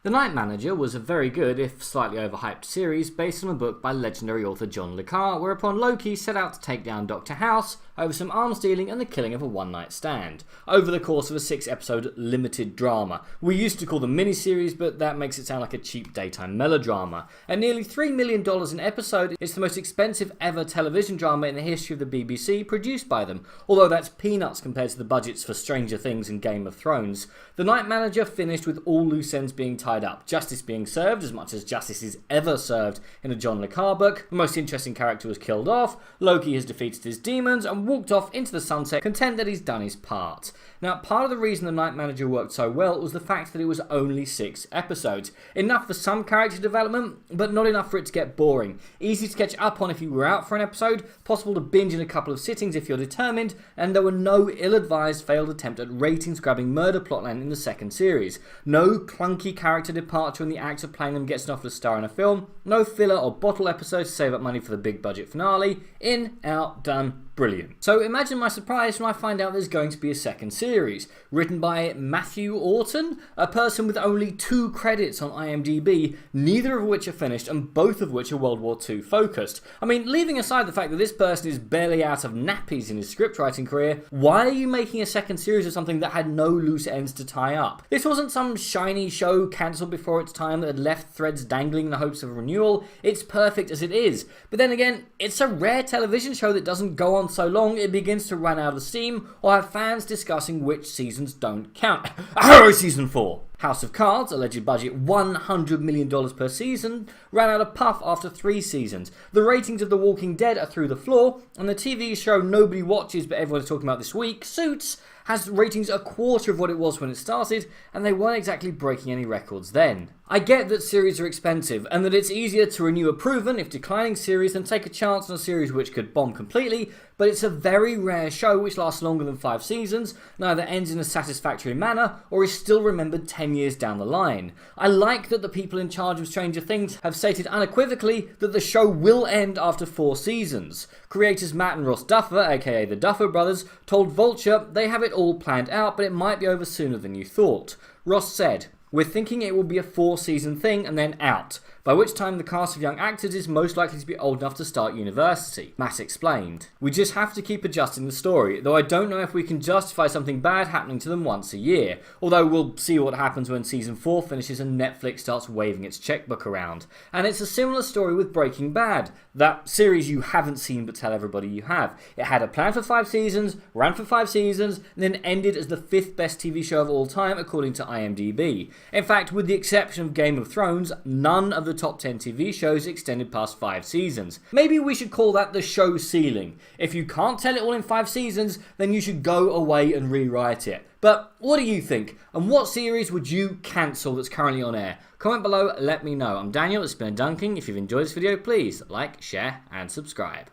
The Night Manager was a very good, if slightly overhyped series based on a book by legendary author John le Carré, whereupon Loki set out to take down Dr. House over some arms dealing and the killing of a one-night stand, over the course of a 6-episode limited drama. We used to call them miniseries, but that makes it sound like a cheap daytime melodrama. At nearly $3 million an episode, it's the most expensive ever television drama in the history of the BBC produced by them, although that's peanuts compared to the budgets for Stranger Things and Game of Thrones. The Night Manager finished with all loose ends being tied up, justice being served as much as justice is ever served in a John le Carré book, the most interesting character was killed off, Loki has defeated his demons and walked off into the sunset, content that he's done his part. Now, part of the reason The Night Manager worked so well was the fact that it was only 6 episodes. Enough for some character development, but not enough for it to get boring. Easy to catch up on if you were out for an episode, possible to binge in a couple of sittings if you're determined, and there were no ill-advised failed attempt at ratings-grabbing murder plotline in the second series. No clunky character departure when the actor playing them gets enough to star in a film, no filler or bottle episodes to save up money for the big budget finale. In, out, done. Brilliant. So imagine my surprise when I find out there's going to be a second series, written by Matthew Orton, a person with only 2 credits on IMDb, neither of which are finished and both of which are World War II focused. I mean, leaving aside the fact that this person is barely out of nappies in his scriptwriting career, why are you making a second series of something that had no loose ends to tie up? This wasn't some shiny show cancelled before its time that had left threads dangling in the hopes of renewal. It's perfect as it is. But then again, it's a rare television show that doesn't go on so long it begins to run out of steam or have fans discussing which seasons don't count. Arrow Season 4! House of Cards, alleged budget $100 million per season, ran out of puff after 3 seasons. The ratings of The Walking Dead are through the floor, and the TV show nobody watches but everyone's talking about this week, Suits, has ratings a quarter of what it was when it started, and they weren't exactly breaking any records then. I get that series are expensive, and that it's easier to renew a proven, if declining series than take a chance on a series which could bomb completely, but it's a very rare show which lasts longer than 5 seasons, neither ends in a satisfactory manner, or is still remembered 10 years down the line. I like that the people in charge of Stranger Things have stated unequivocally that the show will end after 4 seasons. Creators Matt and Ross Duffer, aka the Duffer Brothers, told Vulture they have it all planned out, but it might be over sooner than you thought. Ross said, "We're thinking it will be a 4-season thing and then out, by which time the cast of young actors is most likely to be old enough to start university," Matt explained. "We just have to keep adjusting the story, though I don't know if we can justify something bad happening to them once a year, although we'll see what happens when season 4 finishes and Netflix starts waving its checkbook around. And it's a similar story with Breaking Bad, that series you haven't seen but tell everybody you have. It had a plan for 5 seasons, ran for 5 seasons, and then ended as the 5th best TV show of all time according to IMDb. In fact, with the exception of Game of Thrones, none of the top 10 TV shows extended past 5 seasons. Maybe we should call that the show ceiling. If you can't tell it all in 5 seasons, then you should go away and rewrite it. But what do you think? And what series would you cancel that's currently on air? Comment below, let me know. I'm Daniel, it's been a dunking. If you've enjoyed this video, please like, share and subscribe.